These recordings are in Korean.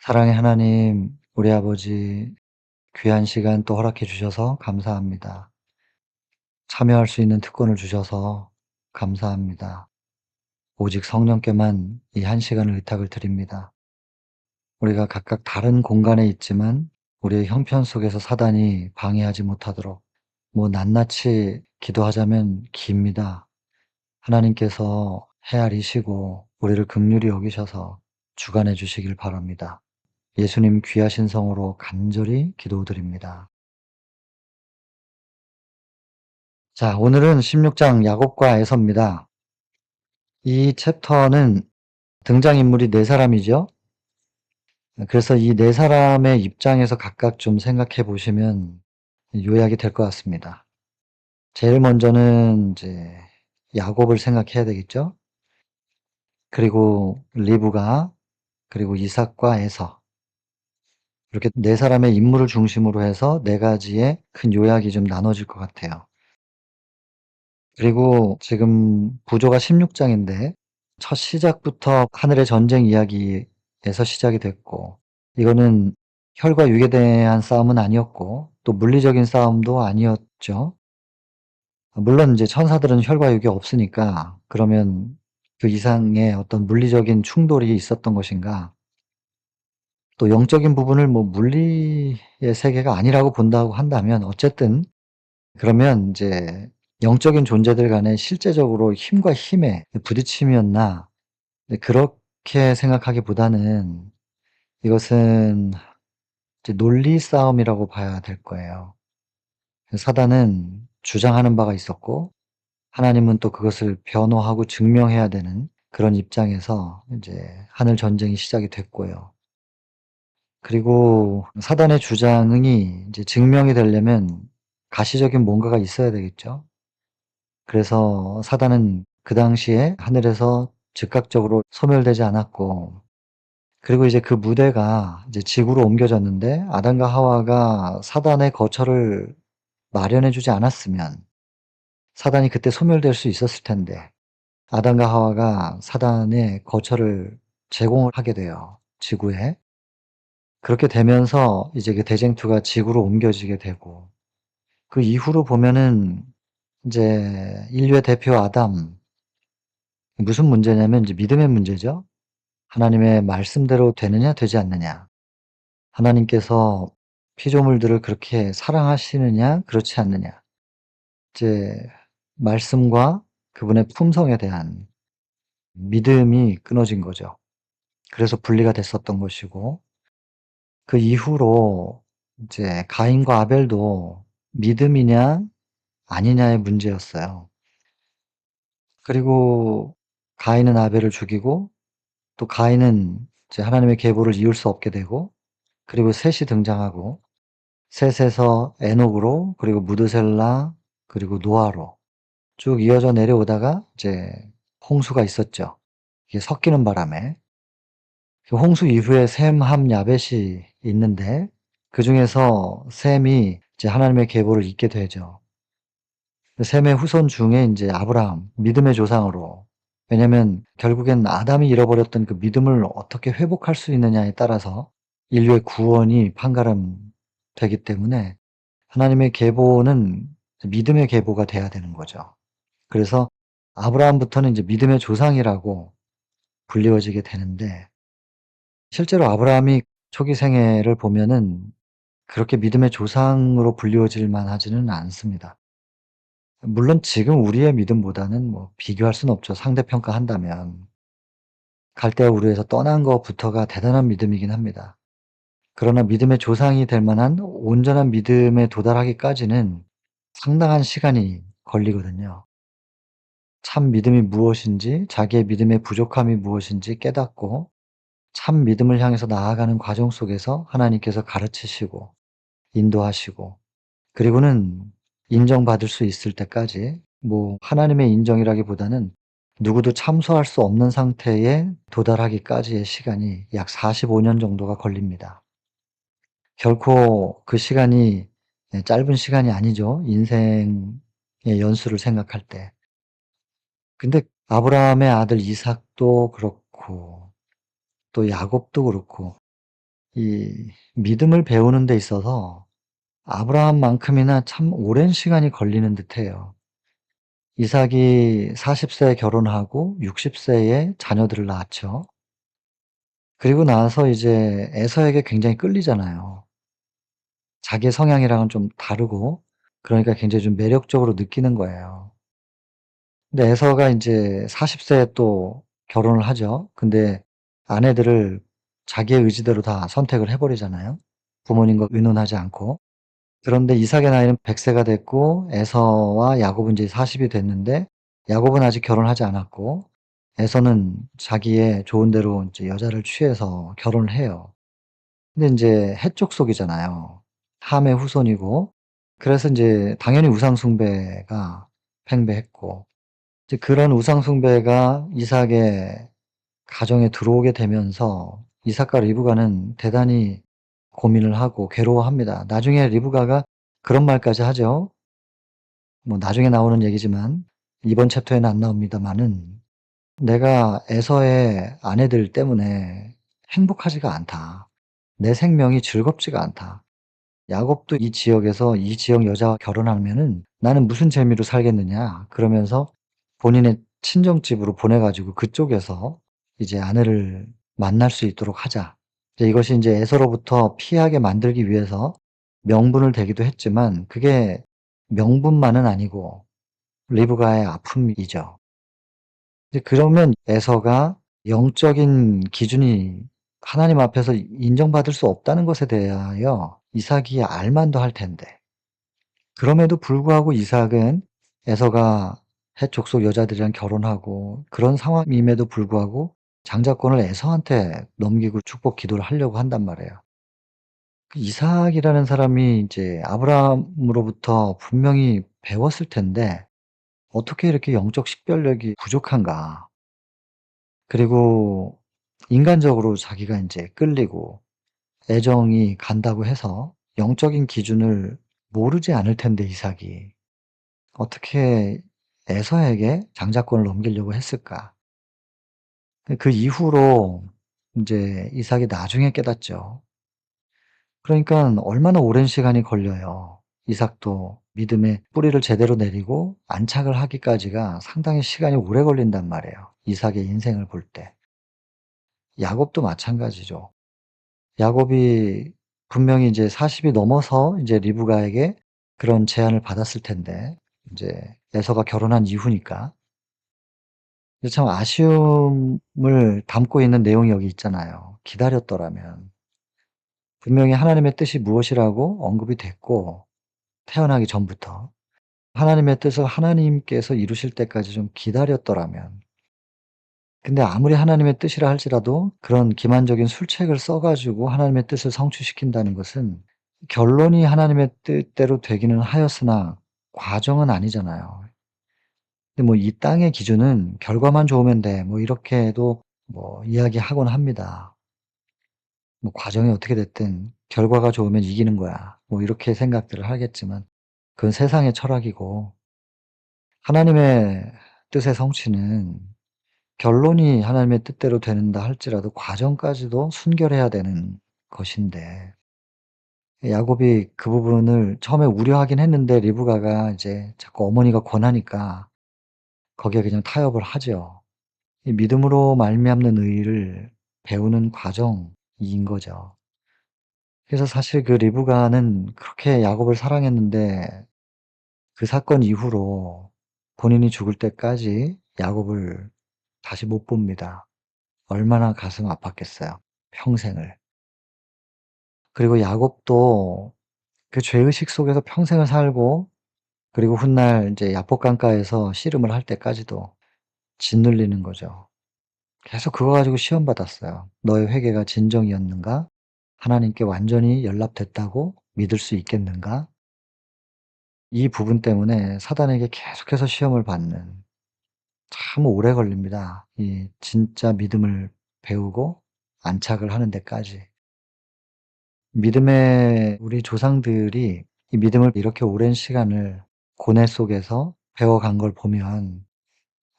사랑의 하나님, 우리 아버지 귀한 시간 또 허락해 주셔서 감사합니다. 참여할 수 있는 특권을 주셔서 감사합니다. 오직 성령께만 이 한 시간을 의탁을 드립니다. 우리가 각각 다른 공간에 있지만 우리의 형편 속에서 사단이 방해하지 못하도록 낱낱이 기도하자면 깁니다. 하나님께서 헤아리시고 우리를 긍휼히 여기셔서 주관해 주시길 바랍니다. 예수님 귀하신 성으로 간절히 기도드립니다. 자, 오늘은 16장 야곱과 에서입니다. 이 챕터는 등장인물이 네 사람이죠. 그래서 이 네 사람의 입장에서 각각 좀 생각해 보시면 요약이 될 것 같습니다. 제일 먼저는 이제 야곱을 생각해야 되겠죠. 그리고 리브가, 그리고 이삭과 에서, 이렇게 네 사람의 인물을 중심으로 해서 네 가지의 큰 요약이 좀 나눠질 것 같아요. 그리고 지금 부조가 16장인데 첫 시작부터 하늘의 전쟁 이야기에서 시작이 됐고, 이거는 혈과 육에 대한 싸움은 아니었고 또 물리적인 싸움도 아니었죠. 물론 이제 천사들은 혈과 육이 없으니까 그러면 그 이상의 어떤 물리적인 충돌이 있었던 것인가? 또 영적인 부분을 물리의 세계가 아니라고 본다고 한다면 어쨌든 그러면 이제 영적인 존재들 간에 실제적으로 힘과 힘의 부딪힘이었나? 네, 그렇게 생각하기보다는 이것은 이제 논리 싸움이라고 봐야 될 거예요. 사단은 주장하는 바가 있었고 하나님은 또 그것을 변호하고 증명해야 되는 그런 입장에서 이제 하늘 전쟁이 시작이 됐고요. 그리고 사단의 주장이 이제 증명이 되려면 가시적인 뭔가가 있어야 되겠죠. 그래서 사단은 그 당시에 하늘에서 즉각적으로 소멸되지 않았고, 그리고 이제 그 무대가 이제 지구로 옮겨졌는데 아담과 하와가 사단의 거처를 마련해 주지 않았으면 사단이 그때 소멸될 수 있었을 텐데, 아담과 하와가 사단의 거처를 제공을 하게 돼요, 지구에. 그렇게 되면서 이제 그 대쟁투가 지구로 옮겨지게 되고, 그 이후로 보면은 이제 인류의 대표 아담, 무슨 문제냐면 이제 믿음의 문제죠. 하나님의 말씀대로 되느냐 되지 않느냐. 하나님께서 피조물들을 그렇게 사랑하시느냐 그렇지 않느냐. 이제 말씀과 그분의 품성에 대한 믿음이 끊어진 거죠. 그래서 분리가 됐었던 것이고, 그 이후로 이제 가인과 아벨도 믿음이냐 아니냐의 문제였어요. 그리고 가인은 아벨을 죽이고 또 가인은 이제 하나님의 계보를 이을 수 없게 되고, 그리고 셋이 등장하고 셋에서 에녹으로, 그리고 무드셀라, 그리고 노아로 쭉 이어져 내려오다가 이제 홍수가 있었죠. 이게 섞이는 바람에. 그 홍수 이후에 셈, 함, 야벳이 있는데 그중에서 셈이 이제 하나님의 계보를 잇게 되죠. 셈의 후손 중에 이제 아브라함, 믿음의 조상으로. 왜냐면 결국엔 아담이 잃어버렸던 그 믿음을 어떻게 회복할 수 있느냐에 따라서 인류의 구원이 판가름되기 때문에 하나님의 계보는 믿음의 계보가 돼야 되는 거죠. 그래서 아브라함부터는 이제 믿음의 조상이라고 불리워지게 되는데, 실제로 아브라함이 초기 생애를 보면은 그렇게 믿음의 조상으로 불리워질 만하지는 않습니다. 물론 지금 우리의 믿음보다는 비교할 수는 없죠, 상대평가한다면. 갈대아 우르에서 떠난 것부터가 대단한 믿음이긴 합니다. 그러나 믿음의 조상이 될 만한 온전한 믿음에 도달하기까지는 상당한 시간이 걸리거든요. 참 믿음이 무엇인지, 자기의 믿음의 부족함이 무엇인지 깨닫고 참 믿음을 향해서 나아가는 과정 속에서 하나님께서 가르치시고 인도하시고, 그리고는 인정받을 수 있을 때까지, 하나님의 인정이라기보다는 누구도 참소할 수 없는 상태에 도달하기까지의 시간이 약 45년 정도가 걸립니다. 결코 그 시간이 짧은 시간이 아니죠, 인생의 연수를 생각할 때. 근데 아브라함의 아들 이삭도 그렇고 또 야곱도 그렇고 이 믿음을 배우는 데 있어서 아브라함만큼이나 참 오랜 시간이 걸리는 듯해요. 이삭이 40 세에 결혼하고 60 세에 자녀들을 낳았죠. 그리고 나서 이제 에서에게 굉장히 끌리잖아요. 자기의 성향이랑은 좀 다르고 그러니까 굉장히 좀 매력적으로 느끼는 거예요. 근데 에서가 인제 40 세에 또 결혼을 하죠. 근데 아내들을 자기의 의지대로 다 선택을 해 버리잖아요, 부모님과 의논하지 않고. 그런데 이삭의 나이는 100 세가 됐고 에서와 야곱은 이제 40이 됐는데 야곱은 아직 결혼하지 않았고 에서는 자기의 좋은 대로 인제 여자를 취해서 결혼을 해요. 근데 인제 헷 족속이잖아요. 함의 후손이고 그래서 인제 당연히 우상 숭배가 팽배했고 이제 그런 우상 숭배가 이삭의 가정에 들어오게 되면서 이삭과 리브가는 대단히 고민을 하고 괴로워합니다. 나중에 리브가가 그런 말까지 하죠. 뭐 나중에 나오는 얘기지만 이번 챕터에는 안 나옵니다마는 "내가 에서의 아내들 때문에 행복하지가 않다. 내 생명이 즐겁지가 않다. 야곱도 이 지역에서 이 지역 여자와 결혼하면은 나는 무슨 재미로 살겠느냐." 그러면서 본인의 친정집으로 보내 가지고 그쪽에서 이제 아내를 만날 수 있도록 하자. 이제 이것이 인제 에서로부터 피하게 만들기 위해서 명분을 대기도 했지만 그게 명분만은 아니고 리브가의 아픔이죠. 이제 그러면 에서가 영적인 기준이 하나님 앞에서 인정받을 수 없다는 것에 대하여 이삭이 알만도 할 텐데 그럼에도 불구하고 이삭은 에서가 헷 족속 여자들이랑 결혼하고 그런 상황임에도 불구하고 장자권을 에서한테 넘기고 축복 기도를 하려고 한단 말이에요. 그 이삭이라는 사람이 이제 아브라함으로부터 분명히 배웠을 텐데 어떻게 이렇게 영적 식별력이 부족한가. 그리고 인간적으로 자기가 인제 끌리고 애정이 간다고 해서 영적인 기준을 모르지 않을 텐데 이삭이. 어떻게 에서에게 장자권을 넘기려고 했을까? 그 이후로 인제 이삭이 나중에 깨닫죠. 그러니깐 얼마나 오랜 시간이 걸려요. 이삭도 믿음의 뿌리를 제대로 내리고 안착을 하기까지가 상당히 시간이 오래 걸린단 말이에요, 이삭의 인생을 볼 때. 야곱도 마찬가지죠. 야곱이 분명히 이제 40이 넘어서 이제 리브가에게 그런 제안을 받았을 텐데 인제 에서가 결혼한 이후니까. 근데 참 아쉬움을 담고 있는 내용이 여기 있잖아요. 기다렸더라면. 분명히 하나님의 뜻이 무엇이라고 언급이 됐고 태어나기 전부터. 하나님의 뜻을 하나님께서 이루실 때까지 좀 기다렸더라면. 근데 아무리 하나님의 뜻이라 할지라도 그런 기만적인 술책을 써 가지고 하나님의 뜻을 성취시킨다는 것은 결론이 하나님의 뜻대로 되기는 하였으나 과정은 아니잖아요. 근데 뭐 이 땅의 기준은 '결과만 좋으면 돼.' 뭐 이렇게도 뭐 이야기하곤 합니다. 뭐 '과정이 어떻게 됐든 결과가 좋으면 이기는 거야.' 뭐 이렇게 생각들을 하겠지만 그건 세상의 철학이고 하나님의 뜻의 성취는 결론이 하나님의 뜻대로 된다 할지라도 과정까지도 순결해야 되는 것인데 야곱이 그 부분을 처음에 우려하긴 했는데 리브가가 이제 자꾸 어머니가 권하니까 거기에 그냥 타협을 하죠. 이 믿음으로 말미암는 의를 배우는 과정인 거죠. 그래서 사실 그 리브가는 그렇게 야곱을 사랑했는데 그 사건 이후로 본인이 죽을 때까지 야곱을 다시 못 봅니다. 얼마나 가슴 아팠겠어요, 평생을. 그리고 야곱도 그 죄의식 속에서 평생을 살고 그리고 훗날 인제 야복 강가에서 씨름을 할 때까지도 짓눌리는 거죠. 계속 그거 가지고 시험 받았어요. "너의 회개가 진정이었는가? 하나님께 완전히 연락됐다고 믿을 수 있겠는가?" 이 부분 때문에 사단에게 계속해서 시험을 받는 참 오래 걸립니다. 이 진짜 믿음을 배우고 안착을 하는 데까지. 믿음의 우리 조상들이 이 믿음을 이렇게 오랜 시간을 고뇌 속에서 배워간 걸 보면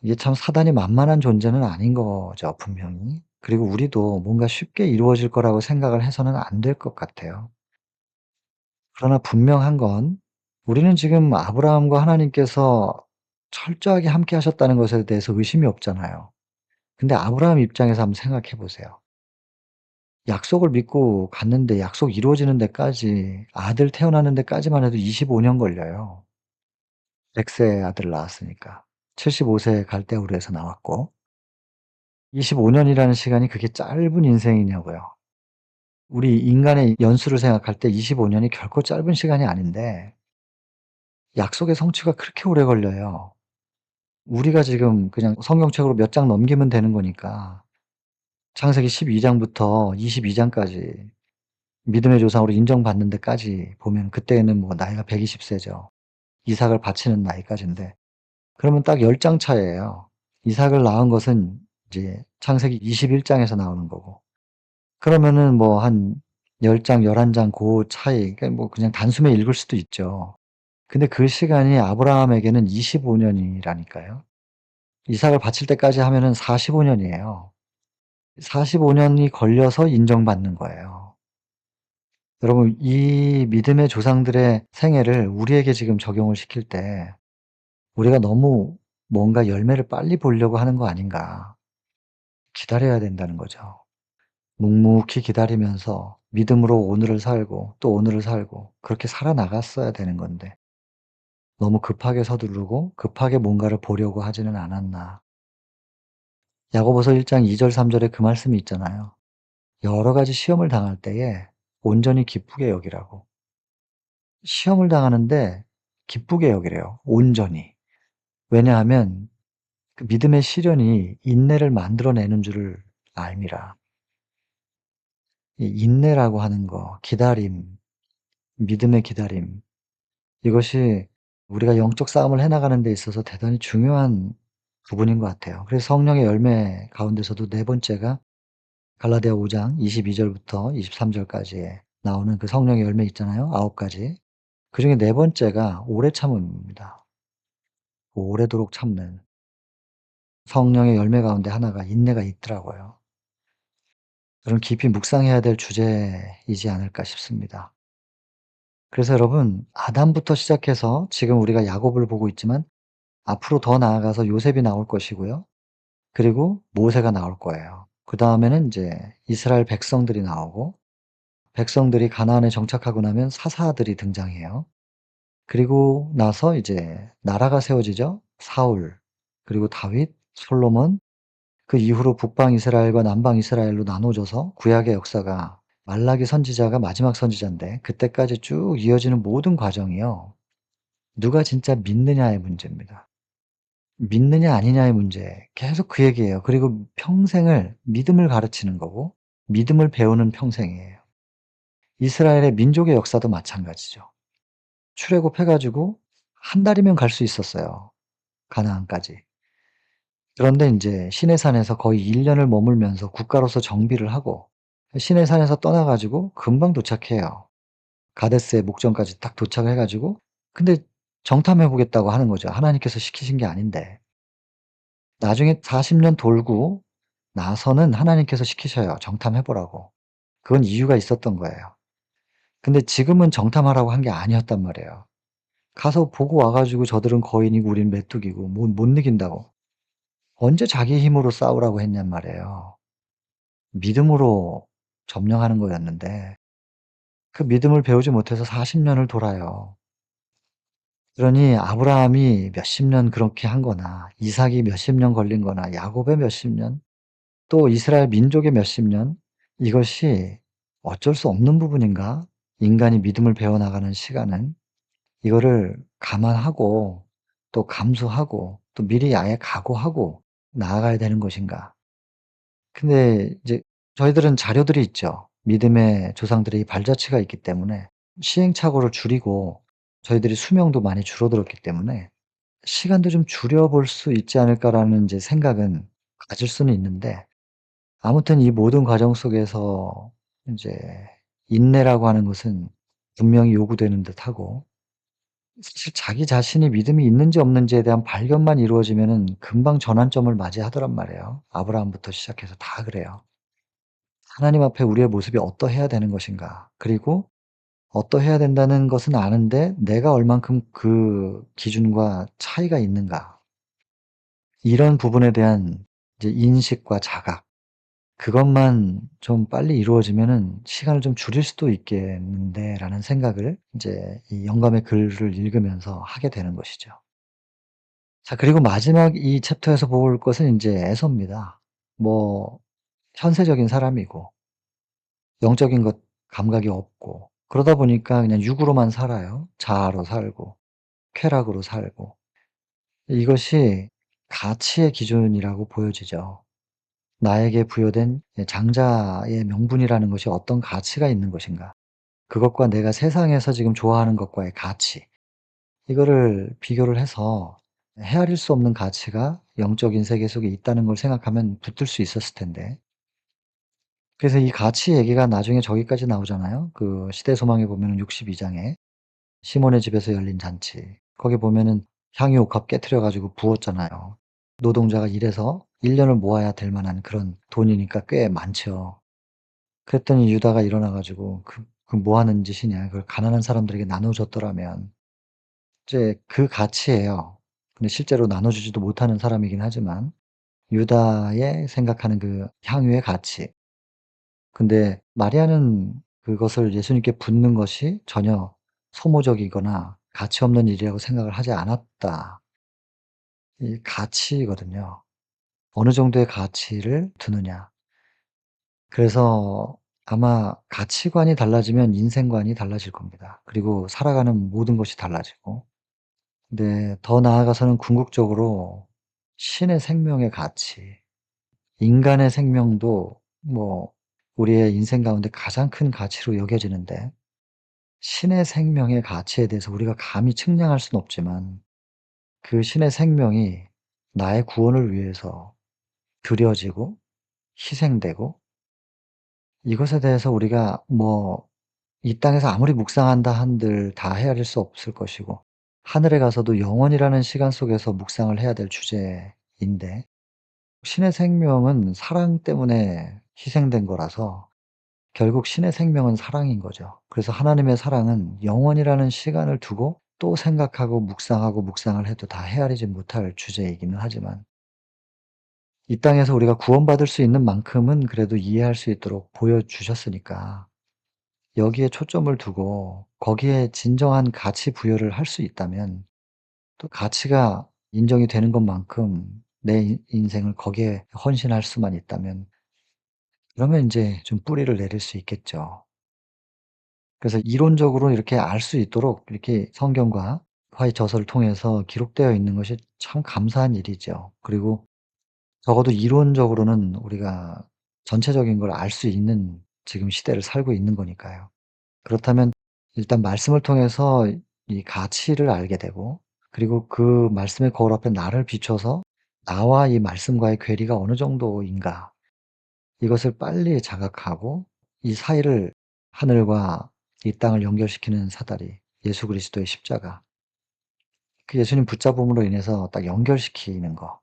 이게 참 사단이 만만한 존재는 아닌 거죠, 분명히. 그리고 우리도 뭔가 쉽게 이루어질 거라고 생각을 해서는 안 될 것 같아요. 그러나 분명한 건 우리는 지금 아브라함과 하나님께서 철저하게 함께 하셨다는 것에 대해서 의심이 없잖아요. 근데 아브라함 입장에서 한번 생각해 보세요. 약속을 믿고 갔는데 약속 이루어지는 데까지 아들 태어나는 데까지만 해도 25년 걸려요. 100세 아들을 낳았으니까. 75세 갈대우르에서 나왔고 25 년이라는 시간이 그게 짧은 인생이냐고요. 우리 인간의 연수를 생각할 때 25 년이 결코 짧은 시간이 아닌데 약속의 성취가 그렇게 오래 걸려요. 우리가 지금 그냥 성경책으로 몇 장 넘기면 되는 거니까 창세기 12 장부터 22 장까지 믿음의 조상으로 인정받는 데까지 보면 그때는 뭐 나이가 120 세죠. 이삭을 바치는 나이까지인데 그러면 딱 10장 차이예요. 이삭을 낳은 것은 이제 창세기 21 장에서 나오는 거고. 그러면은 뭐 한 10 장, 11장 고 차이 그러니까 뭐 그냥 단숨에 읽을 수도 있죠. 근데 그 시간이 아브라함에게는 25 년이라니까요. 이삭을 바칠 때까지 하면은 45 년이에요. 45 년이 걸려서 인정받는 거예요. 여러분 이 믿음의 조상들의 생애를 우리에게 지금 적용을 시킬 때 우리가 너무 뭔가 열매를 빨리 보려고 하는 거 아닌가. 기다려야 된다는 거죠. 묵묵히 기다리면서 믿음으로 오늘을 살고 또 오늘을 살고 그렇게 살아나갔어야 되는 건데 너무 급하게 서두르고 급하게 뭔가를 보려고 하지는 않았나. 야고보서 1장 2절 3 절에 그 말씀이 있잖아요. 여러 가지 시험을 당할 때에 온전히 기쁘게 여기라고. 시험을 당하는데 기쁘게 여기래요, 온전히. 왜냐하면 그 믿음의 시련이 인내를 만들어내는 줄을 알미라. 이 인내라고 하는 거, 기다림, 믿음의 기다림, 이것이 우리가 영적 싸움을 해 나가는 데 있어서 대단히 중요한 부분인 것 같아요. 그래서 성령의 열매 가운데서도 네 번째가 갈라디아 5장 22 절부터 23 절까지에 나오는 그 성령의 열매 있잖아요, 9 가지. 그중에 네 번째가 오래 참음입니다. 오래도록 참는 성령의 열매 가운데 하나가 인내가 있더라고요. 저는 깊이 묵상해야 될 주제이지 않을까 싶습니다. 그래서 여러분 아담부터 시작해서 지금 우리가 야곱을 보고 있지만 앞으로 더 나아가서 요셉이 나올 것이고요. 그리고 모세가 나올 거예요. 그다음에는 인제 이스라엘 백성들이 나오고 백성들이 가나안에 정착하고 나면 사사들이 등장해요. 그리고 나서 이제 나라가 세워지죠. 사울, 그리고 다윗, 솔로몬, 그 이후로 북방 이스라엘과 남방 이스라엘로 나눠져서 구약의 역사가 말라기 선지자가 마지막 선지자인데 그때까지 쭉 이어지는 모든 과정이요. 누가 진짜 믿느냐의 문제입니다. 믿느냐 아니냐의 문제. 계속 그 얘기예요. 그리고 평생을 믿음을 가르치는 거고 믿음을 배우는 평생이에요. 이스라엘의 민족의 역사도 마찬가지죠. 출애굽해 가지고 한 달이면 갈 수 있었어요, 가나안까지. 그런데 인제 시내산에서 거의 1 년을 머물면서 국가로서 정비를 하고 시내산에서 떠나 가지고 금방 도착해요. 가데스의 목전까지 딱 도착을 해 가지고 근데 정탐해 보겠다고 하는 거죠. 하나님께서 시키신 게 아닌데. 나중에 40년 돌고 나서는 하나님께서 시키셔요, 정탐해 보라고. 그건 이유가 있었던 거예요. 근데 지금은 정탐하라고 한 게 아니었단 말이에요. 가서 보고 와 가지고 저들은 거인이고 우리는 메뚜기고 못 이긴다고. 언제 자기 힘으로 싸우라고 했냔 말이에요. 믿음으로 점령하는 거였는데 그 믿음을 배우지 못해서 40 년을 돌아요. 그러니 아브라함이 몇십 년 그렇게 한 거나 이삭이 몇십 년 걸린 거나 야곱의 몇십 년 또 이스라엘 민족의 몇십 년 이것이 어쩔 수 없는 부분인가? 인간이 믿음을 배워나가는 시간은 이거를 감안하고 또 감수하고 또 미리 아예 각오하고 나아가야 되는 것인가? 근데 이제 저희들은 자료들이 있죠. 믿음의 조상들의 이 발자취가 있기 때문에 시행착오를 줄이고 저희들이 수명도 많이 줄어들었기 때문에 '시간도 좀 줄여 볼 수 있지 않을까.'라는 이제 생각은 가질 수는 있는데 아무튼 이 모든 과정 속에서 인제 인내라고 하는 것은 분명히 요구되는 듯하고 사실 자기 자신이 믿음이 있는지 없는지에 대한 발견만 이루어지면은 금방 전환점을 맞이하더란 말이에요. 아브라함부터 시작해서 다 그래요. 하나님 앞에 우리의 모습이 어떠해야 되는 것인가. 그리고 어떠해야 된다는 것은 아는데 내가 얼만큼 그 기준과 차이가 있는가. 이런 부분에 대한 이제 인식과 자각, 그것만 좀 빨리 이루어지면은 '시간을 좀 줄일 수도 있겠는데.'라는 생각을 이제 이 영감의 글을 읽으면서 하게 되는 것이죠. 자, 그리고 마지막 이 챕터에서 볼 것은 인제 에서입니다. 뭐 현세적인 사람이고 영적인 것 감각이 없고 그러다 보니까 그냥 육으로만 살아요. 자아로 살고 쾌락으로 살고. 이것이 가치의 기준이라고 보여지죠. 나에게 부여된 장자의 명분이라는 것이 어떤 가치가 있는 것인가. 그것과 내가 세상에서 지금 좋아하는 것과의 가치, 이거를 비교를 해서 헤아릴 수 없는 가치가 영적인 세계 속에 있다는 걸 생각하면 붙들 수 있었을 텐데, 그래서 이 가치 얘기가 나중에 저기까지 나오잖아요. 그 시대소망에 보면은 62 장에 시몬의 집에서 열린 잔치. 거기 보면은 향유 옥합 깨트려 가지고 부었잖아요. 노동자가 일해서 1 년을 모아야 될 만한 그런 돈이니까 꽤 많죠. 그랬더니 유다가 일어나 가지고 뭐 하는 짓이냐. 그걸 가난한 사람들에게 나눠 줬더라면. 이제 그 가치예요. 근데 실제로 나눠 주지도 못하는 사람이긴 하지만 유다의 생각하는 그 향유의 가치. 근데 마리아는 그것을 예수님께 붓는 것이 전혀 소모적이거나 가치 없는 일이라고 생각을 하지 않았다. 이 가치거든요. 어느 정도의 가치를 두느냐. 그래서 아마 가치관이 달라지면 인생관이 달라질 겁니다. 그리고 살아가는 모든 것이 달라지고. 근데 더 나아가서는 궁극적으로 신의 생명의 가치, 인간의 생명도 뭐 우리의 인생 가운데 가장 큰 가치로 여겨지는데, 신의 생명의 가치에 대해서 우리가 감히 측량할 수는 없지만 그 신의 생명이 나의 구원을 위해서 드려지고 희생되고, 이것에 대해서 우리가 뭐 이 땅에서 아무리 묵상한다 한들 다 헤아릴 수 없을 것이고, 하늘에 가서도 영원이라는 시간 속에서 묵상을 해야 될 주제인데, 신의 생명은 사랑 때문에 희생된 거라서 결국 신의 생명은 사랑인 거죠. 그래서 하나님의 사랑은 영원이라는 시간을 두고 또 생각하고 묵상하고 묵상을 해도 다 헤아리지 못할 주제이기는 하지만, 이 땅에서 우리가 구원받을 수 있는 만큼은 그래도 이해할 수 있도록 보여주셨으니까 여기에 초점을 두고 거기에 진정한 가치 부여를 할 수 있다면, 또 가치가 인정이 되는 것만큼 내 인생을 거기에 헌신할 수만 있다면, 그러면 인제 좀 뿌리를 내릴 수 있겠죠. 그래서 이론적으로 이렇게 알 수 있도록 이렇게 성경과 화의 저서를 통해서 기록되어 있는 것이 참 감사한 일이죠. 그리고 적어도 이론적으로는 우리가 전체적인 걸 알 수 있는 지금 시대를 살고 있는 거니까요. 그렇다면 일단 말씀을 통해서 이 가치를 알게 되고, 그리고 그 말씀의 거울 앞에 나를 비춰서 나와 이 말씀과의 괴리가 어느 정도인가, 이것을 빨리 자각하고 이 사이를, 하늘과 이 땅을 연결시키는 사다리 예수 그리스도의 십자가, 그 예수님 붙잡음으로 인해서 딱 연결시키는 거,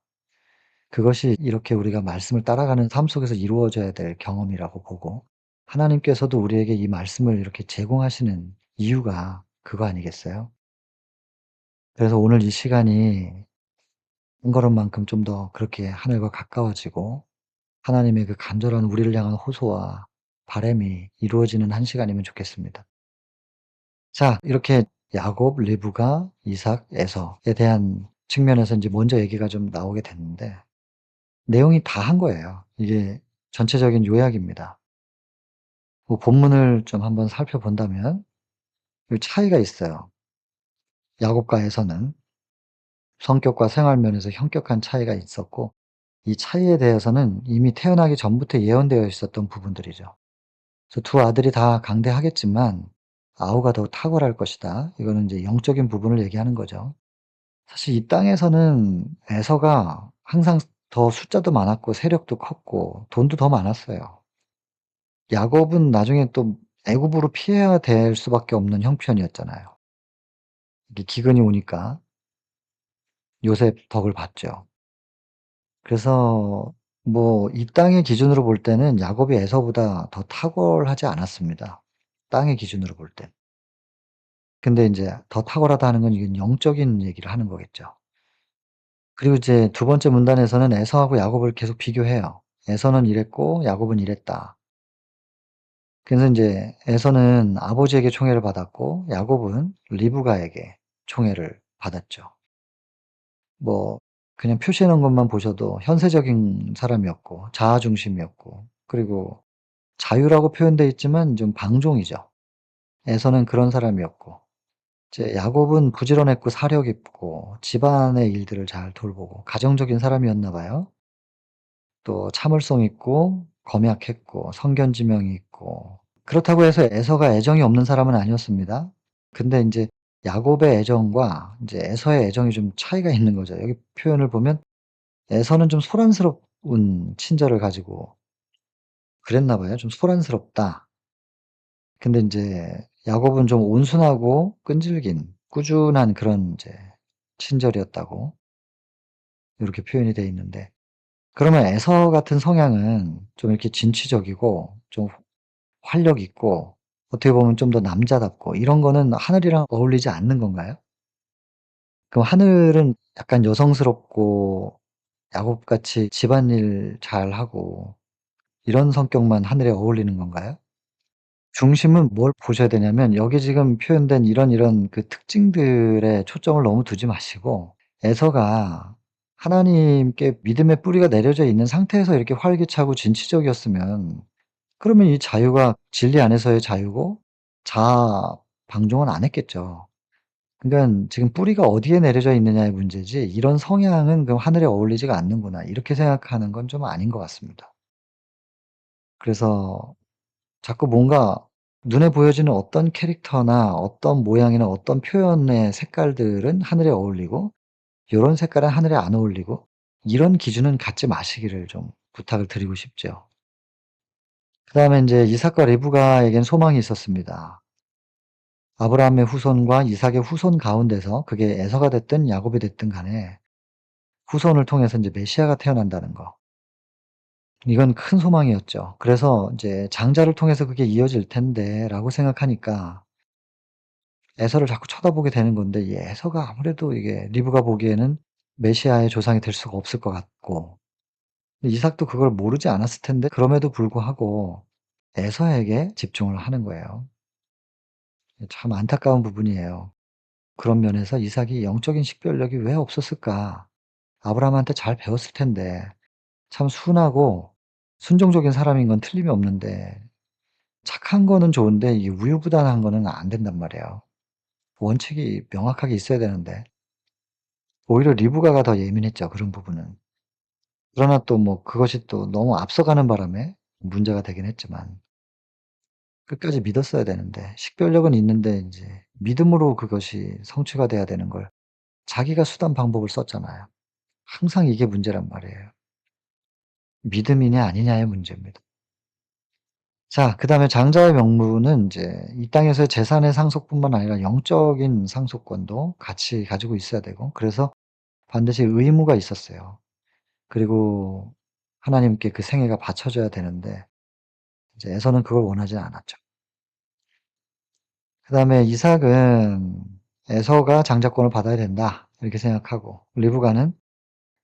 그것이 이렇게 우리가 말씀을 따라가는 삶 속에서 이루어져야 될 경험이라고 보고, 하나님께서도 우리에게 이 말씀을 이렇게 제공하시는 이유가 그거 아니겠어요? 그래서 오늘 이 시간이 한 걸음만큼 좀 더 그렇게 하늘과 가까워지고 하나님의 그 간절한 우리를 향한 호소와 바람이 이루어지는 한 시간이면 좋겠습니다. 자, 이렇게 야곱, 리브가, 이삭, 에서에 대한 측면에서 인제 먼저 얘기가 좀 나오게 됐는데, 내용이 다 한 거예요. 이게 전체적인 요약입니다. 그 본문을 좀 한번 살펴본다면 그 차이가 있어요. 야곱과 에서는 성격과 생활 면에서 현격한 차이가 있었고, 이 차이에 대해서는 이미 태어나기 전부터 예언되어 있었던 부분들이죠. 그래서 두 아들이 다 강대하겠지만 아우가 더 탁월할 것이다. 이거는 이제 영적인 부분을 얘기하는 거죠. 사실 이 땅에서는 에서가 항상 더 숫자도 많았고 세력도 컸고 돈도 더 많았어요. 야곱은 나중에 또 애굽으로 피해야 될 수밖에 없는 형편이었잖아요. 이게 기근이 오니까 요셉 덕을 봤죠. 그래서 뭐 이 땅의 기준으로 볼 때는 야곱이 에서보다 더 탁월하지 않았습니다, 땅의 기준으로 볼 땐. 근데 인제 더 탁월하다 하는 건 이건 영적인 얘기를 하는 거겠죠. 그리고 이제 두 번째 문단에서는 에서하고 야곱을 계속 비교해요. 에서는 이랬고 야곱은 이랬다. 그래서 인제 에서는 아버지에게 총애를 받았고 야곱은 리브가에게 총애를 받았죠. 뭐 그냥 표시해 놓은 것만 보셔도 현세적인 사람이었고 자아 중심이었고, 그리고 자유라고 표현되어 있지만 좀 방종이죠. 에서는 그런 사람이었고, 이제 야곱은 부지런했고 사력 있고 집안의 일들을 잘 돌보고 가정적인 사람이었나 봐요. 또 참을성 있고 검약했고 성견지명이 있고, 그렇다고 해서 에서가 애정이 없는 사람은 아니었습니다. 근데 인제 야곱의 애정과 인제 에서의 애정이 좀 차이가 있는 거죠. 여기 표현을 보면 에서는 좀 소란스러운 친절을 가지고 그랬나 봐요. 좀 소란스럽다. 근데 인제 야곱은 좀 온순하고 끈질긴 꾸준한 그런 인제 친절이었다고 요렇게 표현이 돼 있는데, 그러면 에서 같은 성향은 좀 이렇게 진취적이고 좀 활력 있고 어떻게 보면 좀 더 남자답고 이런 거는 하늘이랑 어울리지 않는 건가요? 그럼 하늘은 약간 여성스럽고 야곱같이 집안일 잘하고 이런 성격만 하늘에 어울리는 건가요? 중심은 뭘 보셔야 되냐면 여기 지금 표현된 이런 그 특징들에 초점을 너무 두지 마시고, 에서가 하나님께 믿음의 뿌리가 내려져 있는 상태에서 이렇게 활기차고 진취적이었으면 그러면 이 자유가 진리 안에서의 자유고 자아 방종은 안 했겠죠. 그러니깐 지금 뿌리가 어디에 내려져 있느냐의 문제지, 이런 성향은 그럼 하늘에 어울리지가 않는구나 이렇게 생각하는 건 좀 아닌 것 같습니다. 그래서 자꾸 뭔가 눈에 보여지는 어떤 캐릭터나 어떤 모양이나 어떤 표현의 색깔들은 하늘에 어울리고 요런 색깔은 하늘에 안 어울리고, 이런 기준은 갖지 마시기를 좀 부탁을 드리고 싶죠. 그다음에 인제 이삭과 리브가에겐 소망이 있었습니다. 아브라함의 후손과 이삭의 후손 가운데서 그게 에서가 됐든 야곱이 됐든 간에 후손을 통해서 인제 메시아가 태어난다는 거. 이건 큰 소망이었죠. 그래서 인제 '장자를 통해서 그게 이어질 텐데.'라고 생각하니까 에서를 자꾸 쳐다보게 되는 건데, 이 에서가 아무래도 이게 리브가 보기에는 메시아의 조상이 될 수가 없을 것 같고, 근데 이삭도 그걸 모르지 않았을 텐데 그럼에도 불구하고 에서에게 집중을 하는 거예요. 참 안타까운 부분이에요. 그런 면에서 '이삭이 영적인 식별력이 왜 없었을까? 아브라함한테 잘 배웠을 텐데.' 참 순하고 순종적인 사람인 건 틀림이 없는데 착한 거는 좋은데 이 우유부단한 거는 안 된단 말이에요. 원칙이 명확하게 있어야 되는데 오히려 리브가가 더 예민했죠, 그런 부분은. 그러나 또 뭐 그것이 또 너무 앞서가는 바람에 문제가 되긴 했지만 끝까지 믿었어야 되는데, 식별력은 있는데 인제 믿음으로 그것이 성취가 돼야 되는 걸 자기가 수단 방법을 썼잖아요. 항상 이게 문제란 말이에요. 믿음이냐 아니냐의 문제입니다. 자, 그다음에 장자의 명분은 인제 이 땅에서의 재산의 상속뿐만 아니라 영적인 상속권도 같이 가지고 있어야 되고, 그래서 반드시 의무가 있었어요. 그리고 하나님께 그 생애가 바쳐져야 되는데 이제 에서는 그걸 원하지 않았죠. 그다음에 이삭은 '에서가 장자권을 받아야 된다.' 이렇게 생각하고, 리브가는